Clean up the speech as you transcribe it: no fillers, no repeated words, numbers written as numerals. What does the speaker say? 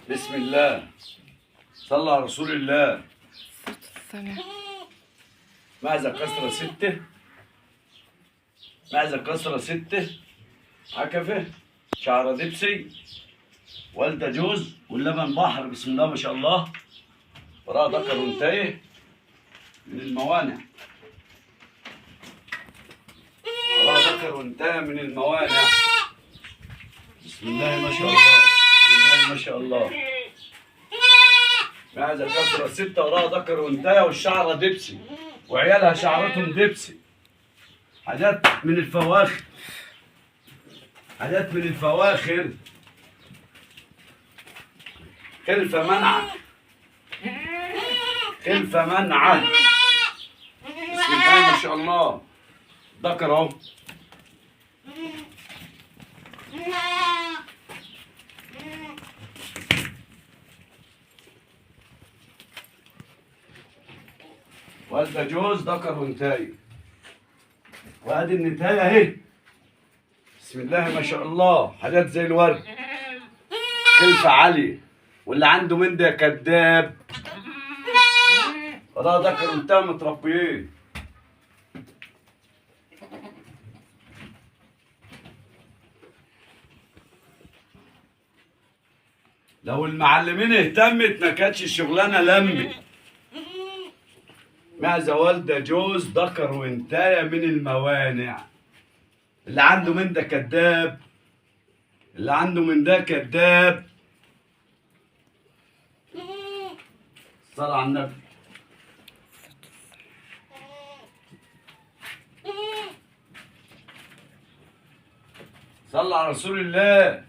بسم الله. صلى على رسول الله. السلام. معزة كسرة 6، معزة كسرة 6، عكفة، شعرة دبسي، والدة جوز، واللبن بحر. بسم الله ما شاء الله. وراء ذكر وانتهي من الموانع. وراء ذكر وانتهي من الموانع. بسم الله ما شاء الله. بسم الله ما شاء الله. معزة كسرة 6، وراء ذكر وانتهي، والشعرة دبسي، وعيالها شعرتهم دبسي. حاجات من الفواخر، حاجات من الفواخر. خلفة منعة، خلفة منعة. بسم الله ما شاء الله. ذكر اهو. والدة جوز ذكر وانتهي. وادي النتاية اهي. بسم الله ما شاء الله. حاجات زي الورد. خلفة عالية، واللي عنده من ده كذاب. وده ذكر وانتهى متربيين. لو المعلمين اهتمت ما كانتش الشغلانه لمت. معزة والدة جوز ذكر وانتاية من الموانع. اللي عنده من ده كذاب، اللي عنده من ده كذاب. صلى على النبي. صلى على رسول الله.